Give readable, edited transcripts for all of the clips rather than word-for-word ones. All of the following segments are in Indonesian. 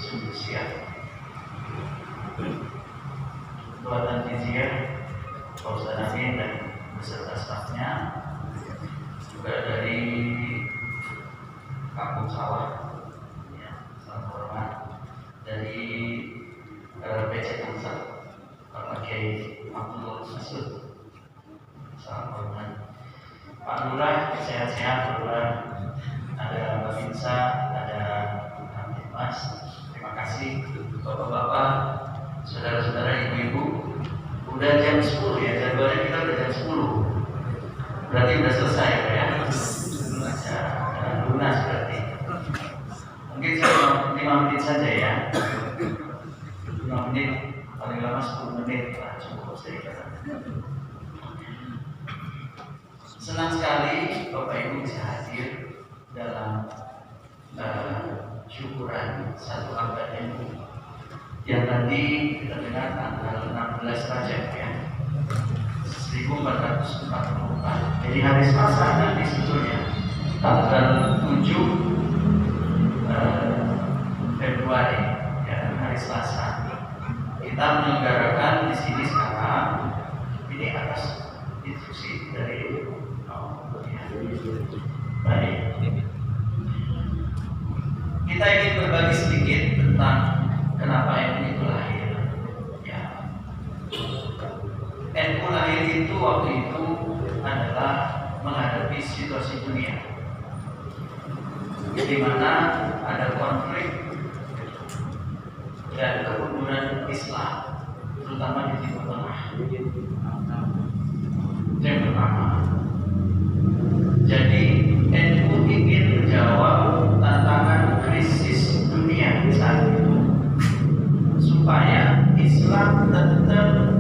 sungguh siap. Buatan jizyah Pak Ustaz Amin dan beserta stafnya, juga dari Kampung Sawah, ya, salam hormat, dari PC Tangsel Bapak Kiai Abdul Masud, salam hormat. Pak Lurah sehat-sehat, Pak Lurah. Ada Mbak Binsa, ada Mas. Terima kasih Bapak-bapak, saudara-saudara, ibu-ibu. Udah jam 10 ya, jadwalnya kita udah jam 10. Berarti udah selesai ya. Lunas berarti. Mungkin saya 5 menit saja ya. 5 menit, paling lama 10 menit lah, cukup saya kira. Senang sekali Bapak Ibu bisa hadir dalam syukuran satu abad NU yang tadi kita dengar tanggal 16 Rajab ya, 1444. Jadi hari Selasa nanti sebetulnya tanggal 7 Februari ya, hari Selasa kita menyelenggarakan di sini sekarang ini atas instruksi dari baik. Kita ingin berbagi sedikit tentang kenapa NU itu lahir. Ya. NU lahir itu waktu itu adalah menghadapi situasi dunia di mana ada konflik dan kemunduran Islam, terutama di Timur Tengah. Yang pertama. Jadi NU ingin menjawab tantangan krisis dunia saat itu supaya Islam tetap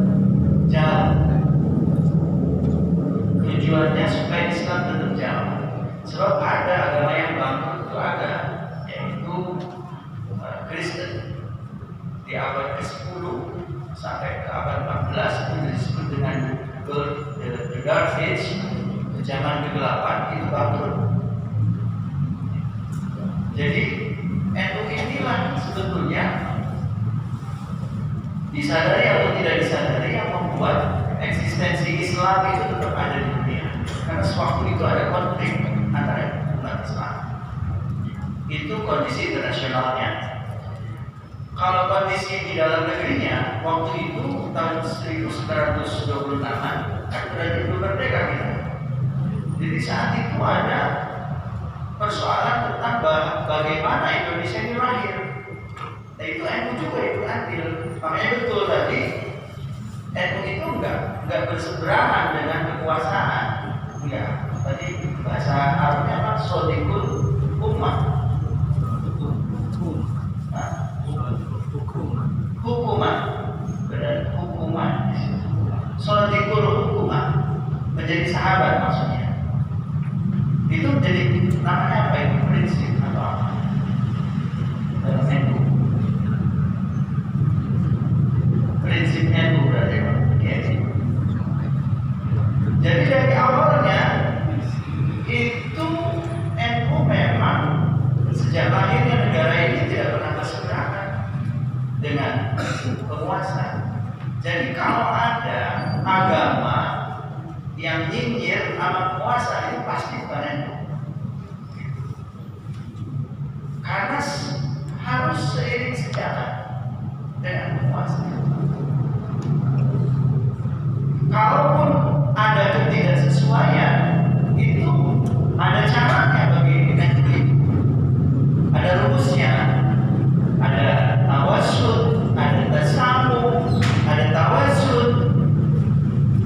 jalan. Tujuannya supaya Islam tetap jalan. Sebab ada agama yang bangkrut itu ada, yaitu Kristen di abad ke-10 sampai ke abad 14 itu disebut dengan the Dark Age. Zaman ke-8 itu bangkrut. Jadi NU inilah sebetulnya disadari atau tidak disadari yang membuat eksistensi Islam itu tetap ada di dunia. Karena sewaktu itu ada konflik antara umat Islam. Itu kondisi internasionalnya. Kalau kondisi di dalam negerinya, waktu itu tahun 1926-an kan berarti belum merdeka kita. Jadi saat itu ada persoalan tentang bagaimana Indonesia ini lahir. Nah itu NU juga ikut andil. Makanya betul tadi NU itu enggak berseberangan dengan kekuasaan. Enggak. Tadi bahasa Arabnya apa? Sodikul ummah. Hukuman. Benar, hukuman. Sodikul hukuman. Menjadi sahabat maksudnya. Itu jadi namanya apa itu? Prinsip atau apa? Dalam NU. Prinsipnya itu berarti apa? Jadi dari awalnya itu NU memang sejak lahirnya negara ini tidak pernah berseberangan dengan penguasa. Jadi kalau ada agama yang nyinyir sama penguasa itu pasti bukan NU. Karena harus seiring sejalan dengan penguasa. Kalaupun ada ketidaksesuaian, itu ada caranya bagi NU. Ada rumusnya, ada tawassul, ada tasamu, ada tawassul.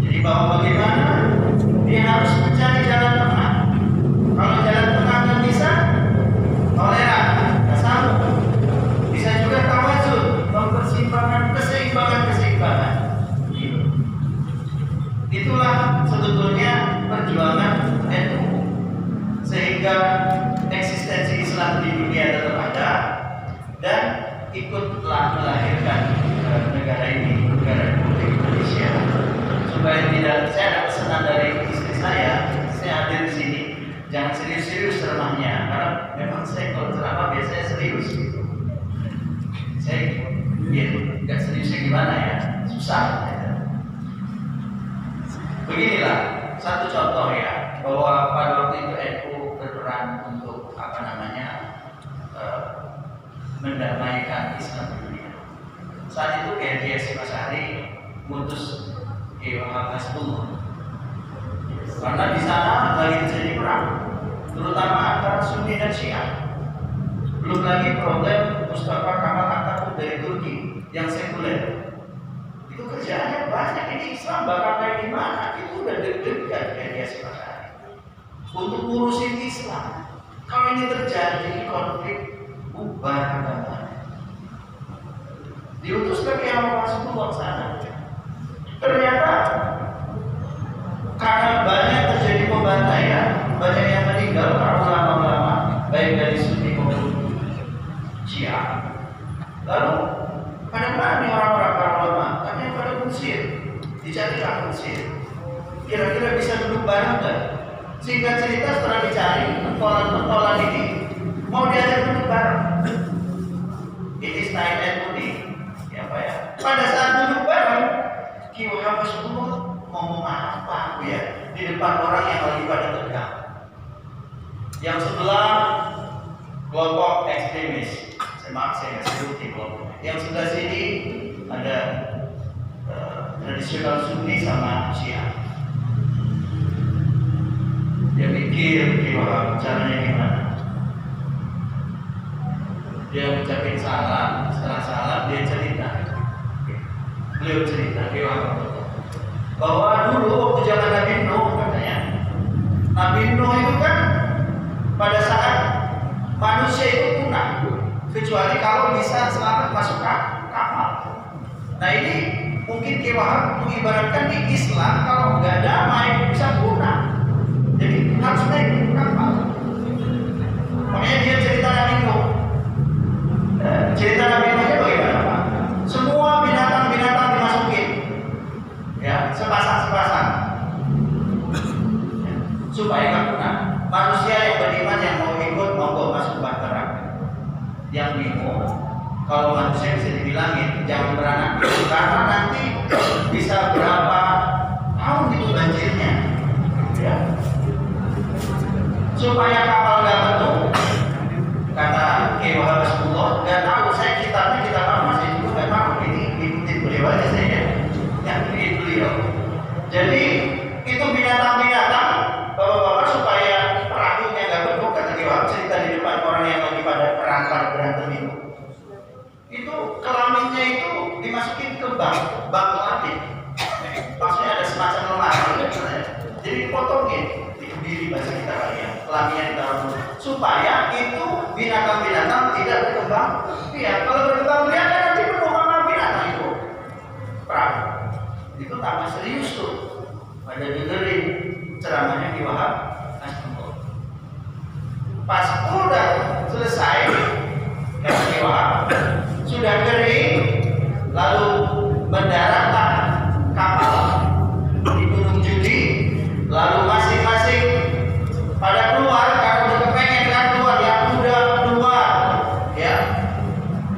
Jadi bahwa bagaimana dia harus mencari jalan tengah. Kalau jalan tengah nggak bisa, toleran, tasamu. Bisa juga tawassul, mempersimpangkan keseimbangan. Itulah sebetulnya perjuangan NU, sehingga eksistensi Islam di dunia tetap ada dan ikutlah melahirkan negara ini, negara Republik Indonesia. Supaya tidak, saya ada pesanan dari istri saya hadir di sini, jangan serius-serius ceramahnya, karena memang saya kalau ceramah biasanya serius gitu. susah. Beginilah satu contoh ya, bahwa pada waktu itu NU berperan untuk mendamaikan Islam di dunia. Saat itu Kiai Hasyim Asy'ari mutus Kiai Muhammad Nasrullah, karena di sana lagi terjadi perang, terutama antara Sunni dan Syiah. Belum lagi problem Mustafa Kemal Atatürk dari Turki yang sekuler. Itu kerjaannya banyak. Ini Islam bakal kayak gimana? Itu udah deg-degan Kiai Hasyim Asy'ari untuk ngurusin Islam. Kalau ini terjadi konflik, bubar agama. Diutus ke Kiai Rasulullah sana. Ternyata karena banyak terjadi pembantaian, banyak yang meninggal para ulama-ulama, baik dari Sunni maupun Syiah. Lalu pada mana nih orang-orang para ulama? Katanya pada Mesir, dicarilah Mesir. Kira-kira bisa duduk bareng nggak? Sehingga cerita setelah dicari pentolan ini mau diajak duduk bareng. Ini style NU ya Pak ya. Pada saat duduk bareng, Kiai Muhammad Nasrullah ngomong apa ya di depan orang yang lagi pada tegang. Yang sebelah kelompok ekstremis, saya nggak sebutin kelompok. Yang sebelah sini ada tradisional Sunni sama Syiah. Dia mikir caranya gimana. Dia ucapin salam, setelah salam dia cerita. Beliau cerita bahwa dulu waktu zaman Nabi Nuh, katanya Nabi Nuh itu kan pada saat manusia itu punah, kecuali kalau bisa selamat masuk kapal. Nah ini mungkin Kiai Wahab mengibaratkan di Islam kalau nggak damai bisa punah. Jadi harus naik kapal. Makanya dia cerita Nabi Nuh. Cerita Nabi Nuhnya bagaimana Pak? Semua binatang-binatang dimasukin, ya sepasang-sepasang, supaya nggak punah. Manusia yang beriman yang mau ikut monggo masuk bahtera. Yang bingung, kalau manusia bisa dibilangin jangan beranak, karena nanti bisa berapa tahun itu banjirnya, ya. Supaya kapal nggak bentuk, kata Kiai Muhammad Nasrullah, nggak tahu saya kitabnya masih juga nggak tahu, ini ikutin beliau aja saya yang ikutin beliau. Jadi itu binatang-binatang, bapak-bapak supaya perahunya nggak bentuk, kata Kiai Muhammad, cerita di depan orang yang lagi pada perang berantem itu kelaminnya itu dimasukin ke bank kelamin, maksudnya ada semacam lemari, jadi dipotongin. Diri bahasa kita kali ya, kelaminnya ditaruh supaya itu binatang-binatang tidak berkembang. Iya, kalau berkembang biak kan nanti penuh sama binatang itu. Perahu itu tambah serius tuh. Pada dengerin ceramahnya Kiai Wahab Nasrullah. Pas udah selesai, kata Kiai Wahab, sudah kering, lalu mendaratlah kapal di Gunung Judi, lalu masing-masing pada keluar, karena udah kepengen kan keluar, yang muda keluar, ya,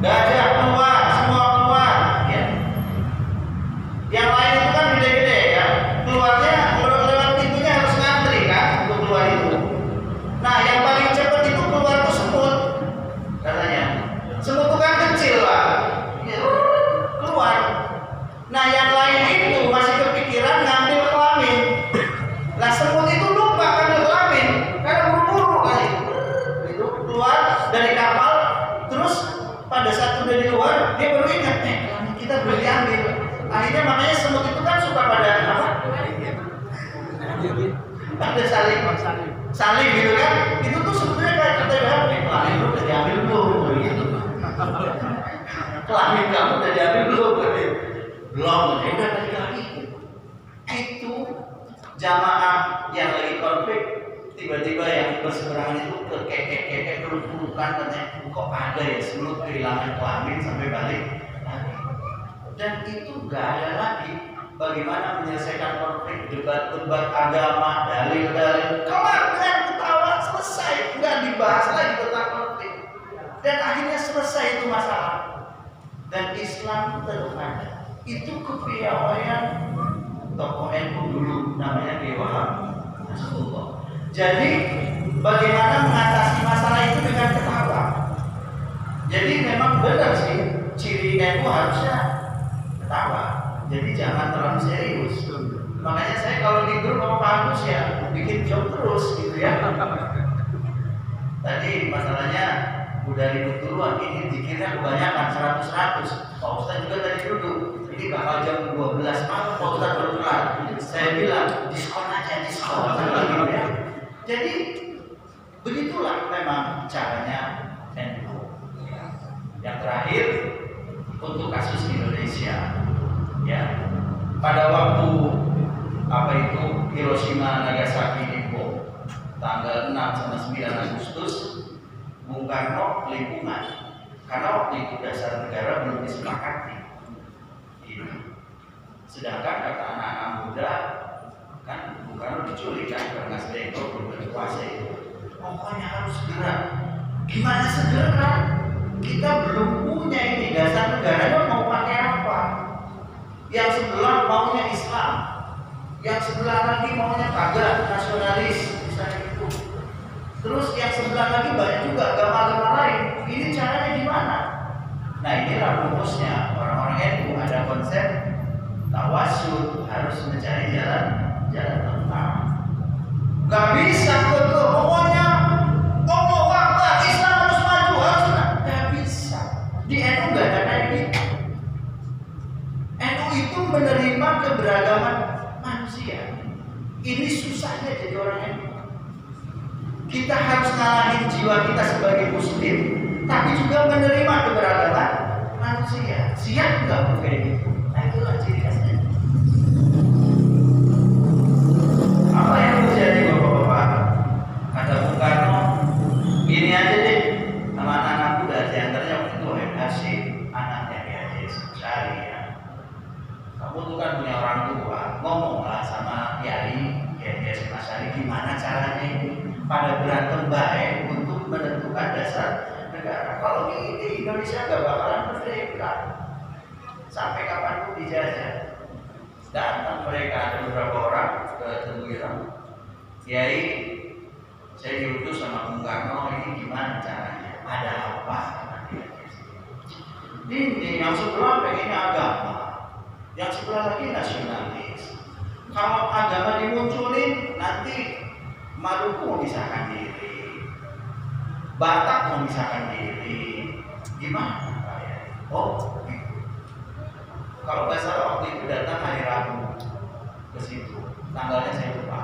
gajah keluar, semua keluar, ya. Yang lain itu kan gede-gede, ya, keluarnya lewat pintunya harus ngantri kan untuk keluar itu. Nah, yang paling cepat itu keluar tuh semut, katanya. Semut itu kan kecil lah, ya, keluar. Nah, yang lain itu masih kepikiran ngambil kelamin. Nah, semut itu lupa ngambil kelamin karena buru-buru kali. Itu keluar dari kapal, terus pada saat udah di luar dia baru ingat nih, kelamin kita belum diambil. Akhirnya makanya semut itu kan suka pada apa? Pada saling gitu kan? Itu tuh sebetulnya kayak kata kelamin lu udah diambil belum? Gitu. Kelamin kamu udah diambil belum? Belum, ya udah balik lagi. Itu jamaah yang lagi konflik, tiba-tiba yang berseberangan itu kekek peluk-pelukan, katanya kok ada ya selut kehilangan kelamin sampai balik lagi. Dan itu gak ada lagi bagaimana menyelesaikan konflik, debat-debat agama, dalil-dalil, kelar dengan ketawa, selesai, nggak dibahas lagi tentang konflik. Dan akhirnya selesai itu masalah. Dan Islam tetap ada. Itu kepiawaian tokoh NU dulu namanya Kiai Wahab Nasrullah. Jadi bagaimana mengatasi masalah itu dengan ketawa. Jadi memang benar sih ciri NU harusnya ketawa. Jadi jangan terlalu serius. Makanya saya kalau di grup sama Pak Agus ya bikin joke terus gitu ya. Tadi masalahnya udah ribut duluan, ini zikirnya kebanyakan 100-100. Pak Ustadz juga tadi duduk. Ini bakal jam 12 malam Pak Ustadz baru kelar. Saya bilang diskon aja diskon. Jadi begitulah memang caranya NU. Yang terakhir untuk kasus Indonesia, ya pada waktu apa itu Hiroshima Nagasaki dibom tanggal 6 sampai 9 Agustus, Bung Karno lingkungan karena waktu itu dasar negara belum disepakati. Sedangkan kata anak-anak muda kan Bung Karno diculik kan karena Sdeko belum berkuasa itu. Pokoknya harus segera. Gimana segera? Kita belum punya ini dasar negaranya mau pakai apa? Yang sebelah maunya Islam, yang sebelah lagi maunya kagak nasionalis misalnya itu. Terus yang sebelah lagi banyak juga agama-agama lain. Ini caranya gimana? Nah inilah rumusnya orang-orang NU ada konsep tawasul, harus mencari jalan tengah. Gak bisa betul, pokoknya Islam harus maju, harus gak bisa. Di NU gak ada kayak gitu. NU itu menerima keberagaman manusia. Ini susahnya jadi orang NU. Kita harus ngalahin jiwa kita sebagai muslim, tapi juga menerima keberagaman manusia. Siap nggak kayak gitu? Nah itulah ciri khasnya. Apa yang terjadi bapak-bapak? Kata Bung Karno, gini aja deh, sama anak-anak muda, diantaranya waktu itu Habib Hashim, anaknya Kiai Haji Syari ya. Kamu tuh kan punya orang tua, ngomonglah sama Kiai Haji Syari gimana caranya ini pada berantem baik untuk menentukan dasar negara. Kalau di Indonesia gak bakalan merdeka sampai kapanpun dijajah. Datang mereka ada beberapa orang ke Tembuirang, Kiai, saya diutus sama Bung Karno, ini gimana caranya? Ada apa? Ini yang sebelah pengennya agama, yang sebelah lagi nasionalis. Kalau agama dimunculin, nanti Maluku memisahkan diri, Batak memisahkan diri, gimana Pak ya? Oh, gitu. Kalau nggak salah waktu itu datang hari Rabu ke situ, tanggalnya saya lupa.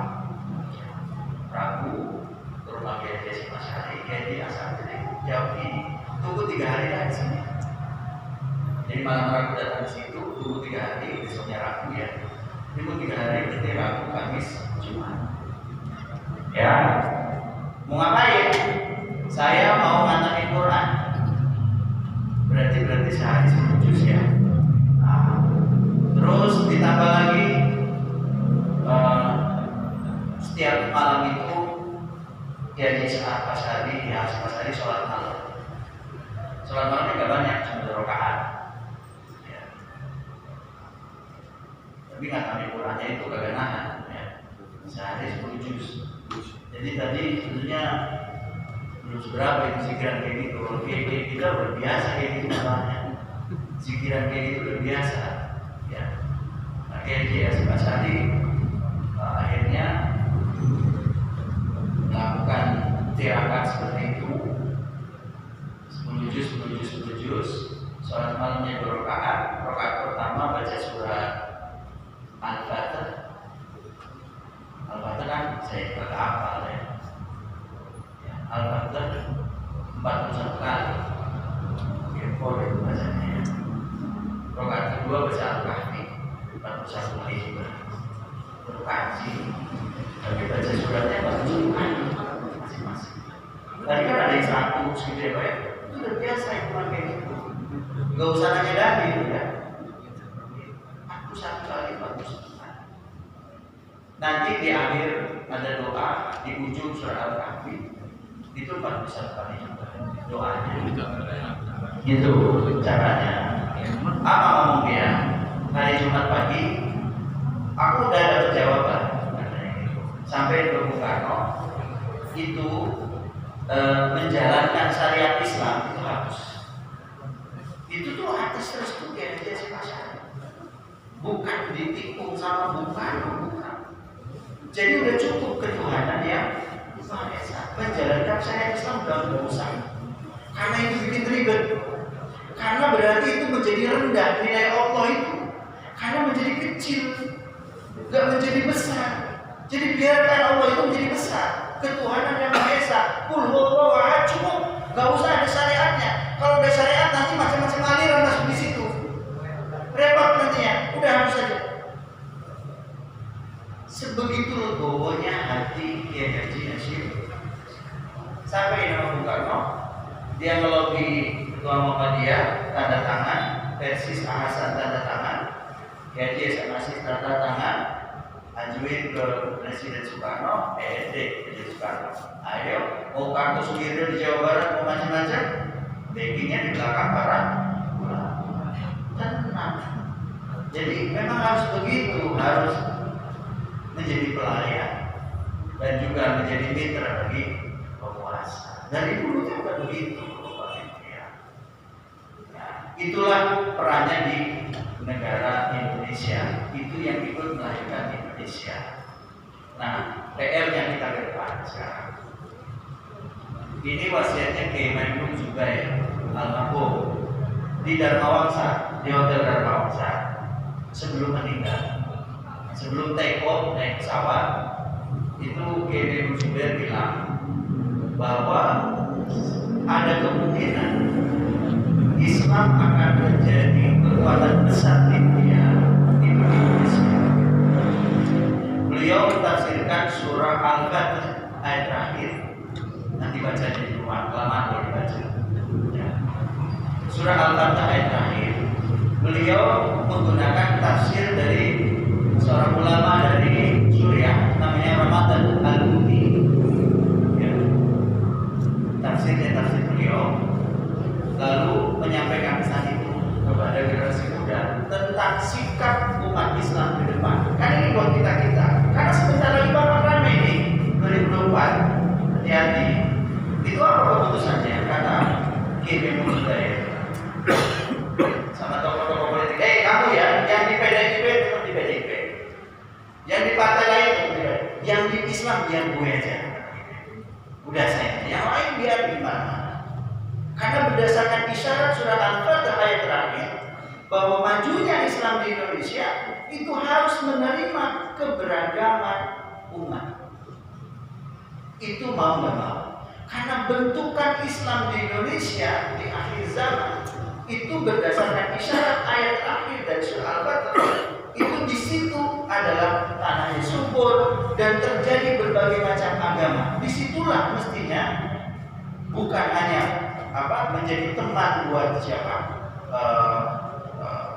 Rabu ke rumah Kiai Haji Syari, Kiai asal jadi jauh ini, tunggu 3 hari lah di sini. Jadi malam Rabu datang ke situ, tunggu 3 hari, besoknya Rabu ya. Tunggu 3 hari, berarti Rabu, Kamis, Jumat. Ya, mau ngapain? Saya mau nganterin Quran. Berarti sehari 10 juz ya. Nah, terus ditambah lagi setiap malam itu Kiai Haji Syari sholat malam. Sholat malamnya nggak banyak, cuma 2 rakaat. Ya. Tapi nganterin Qurannya itu kagak nahan. Ya. Sehari 10 juz. Jadi tadi sebetulnya belum seberapa itu zikiran kayak gitu. Kalau kayak kita udah biasa kayak gitu masalahnya. Zikiran kayak gitu udah biasa. Ya. Nah, kayak Pak Syari akhirnya melakukan tirakat seperti itu. 10 juz. Sholat malamnya 2 rakaat. Rakaat pertama baca surah Al-Fatihah. Al-Fatihah kan saya kagak hafal ya. Al-Fatihah 41 kali. Kepol itu bacanya. Rakaat kedua baca Al-Kahfi 41 kali juga. Berkaji. Tapi baca suratnya 41 kali masing-masing. Tadi kan ada yang 100 gitu ya Pak ya. Itu udah biasa itu kayak gitu. Gak usah nanya lagi ya. 41 kali 41. Nanti di akhir ada doa di ujung surah Al-Kahfi itu 41 kali juga doanya. Gitu caranya. Apa ngomong dia? hari Jumat pagi aku udah dapat jawaban sampai ke Bung Karno itu menjalankan syariat Islam itu harus itu tuh atas restu dia si masyarakat, bukan ditikung sama Bung Karno, bukan. Jadi udah cukup ketuhanan yang Maha Esa. Menjalankan syariat Islam dalam dosa, karena itu bikin ribet, karena berarti itu menjadi rendah nilai Allah itu, karena menjadi kecil, gak menjadi besar. Jadi biarkan Allah itu menjadi besar, ketuhanan yang Maha Esa. Qul huwallahu ahad, cukup, gak usah ada syariatnya. Kalau ada syariat nanti macam-macam aliran masuk di situ, repot nantinya. Udah harus saja. Sebegitu legowonya hati Kiai Haji Hasyim sampai nama Bung Karno, dia ngelobi Ketua Muhammadiyah tanda tangan, Persis Hasan tanda tangan, Kiai Haji Hasyim tanda tangan, ajuin ke Presiden Soekarno, Presiden Soekarno, ayo mau kartu Sugiharto di Jawa Barat mau macam-macam, backingnya di belakang para tenang. Jadi memang harus begitu, harus menjadi pelayan dan juga menjadi mitra bagi penguasa. Dari dulunya sudah begitu, ya. Itulah perannya di negara Indonesia. Itu yang ikut melahirkan Indonesia. Nah, PR yang kita ke depan sekarang. Ini wasiatnya Kiai Maimun Zubair almarhum di Dharma Wangsa, di Hotel Dharma Wangsa sebelum meninggal. Sebelum take off naik pesawat, itu Kiai Maimun Zubair bilang bahwa ada kemungkinan Islam akan menjadi kekuatan besar di dunia di Indonesia. Beliau mentafsirkan surah Al-Fatih ayat terakhir. Nanti baca di rumah, kelamaan kalau dibaca. Ya. Surah Al-Fatih ayat terakhir. Beliau menggunakan tafsir dari seorang ulama dari Suriah, namanya Ramadan Al-Buti. Ya. Tafsir beliau, lalu menyampaikan pesan itu kepada generasi muda tentang sikap umat Islam ke depan. Kan ini buat kita, karena sebentar lagi bakal ramai nih 2024. Hati-hati. Itu apa keputusannya? Kata Kiai Maimun Zubair sama tokoh-tokoh politik. Kamu ya, yang di PDIP tetap di PDIP, yang di partai lain tetap, yang di Islam biar gue aja. Udah saya, yang lain biar gimana? Karena berdasarkan isyarat surah Al-Fatih ayat terakhir bahwa majunya Islam di Indonesia itu harus menerima keberagaman umat. Itu mau nggak mau. Karena bentukan Islam di Indonesia di akhir zaman itu berdasarkan isyarat ayat terakhir dari surah Al-Fatih. Itu di situ adalah tanahnya subur dan terjadi berbagai macam agama. Disitulah mestinya bukan hanya menjadi teman buat siapa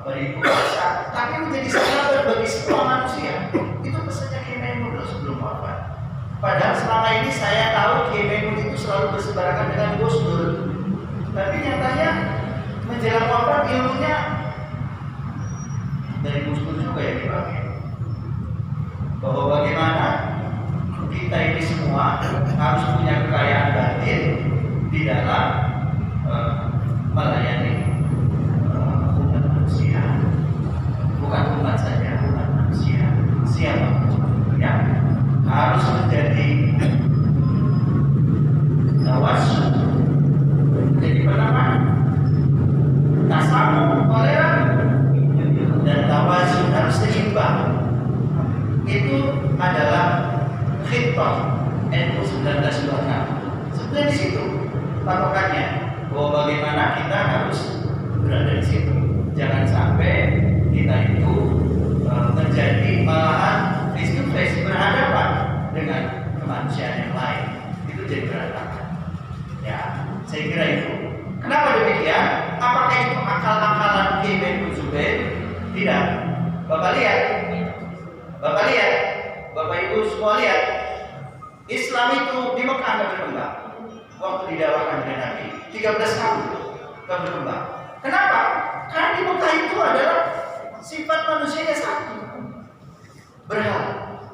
berikuasa, tapi menjadi sahabat bagi semua manusia. Itu pesannya Kiai Maimun sebelum wafat. Padahal selama ini saya tahu Kiai Maimun itu selalu berseberangan dengan Gus Dur, tapi nyatanya menjelang wafat ilmunya dari Gus Dur juga yang dipakai. Bahwa bagaimana kita ini semua harus punya kekayaan batin di dalam melayani umat manusia, bukan umat saja, umat manusia. Siapa yang harus menjadi tawasul, menjadi pengamat, tasamu, toleran, dan tawasul harus seimbang. Itu adalah khitbah NU 1926. Sebenarnya di situ patokannya, bahwa bagaimana kita harus berada di situ. Jangan sampai kita itu menjadi malahan face to face, berhadapan dengan kemanusiaan yang lain. Itu jadi berantakan. Ya, saya kira itu. Kenapa demikian? Apakah itu akal-akalan Kiai Maimun Zubair? Tidak. Bapak lihat, Bapak Ibu semua lihat, Islam itu di Mekah nggak berkembang. Waktu didakwakan dengan Nabi 13 tahun nggak berkembang. Kenapa? Karena di Mekah itu adalah sifat manusianya satu, berhala.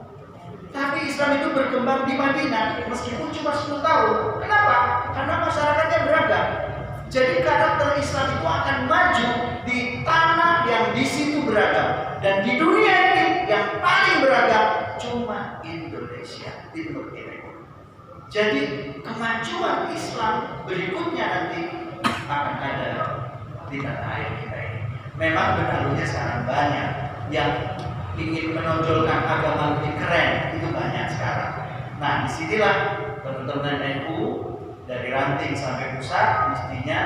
Tapi Islam itu berkembang di Madinah meskipun cuma 10 tahun. Kenapa? Karena masyarakatnya beragam. Jadi karakter Islam itu akan maju di tanah yang di situ beragam. Dan di dunia ini yang paling beragam cuma Indonesia, Timur Timur. Jadi kemajuan Islam berikutnya nanti akan ada di tanah air kita ini. Memang benalunya sekarang banyak yang ingin menonjolkan agama lebih keren, itu banyak sekarang. Nah, disinilah teman-teman NU dari ranting sampai pusat mestinya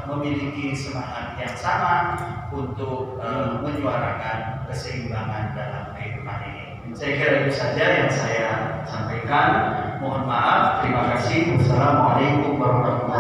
memiliki semangat yang sama untuk menyuarakan keseimbangan dalam kehidupan ini. Saya kira itu saja yang saya sampaikan. Mohon maaf. Terima kasih. Wassalamualaikum warahmatullahi wabarakatuh.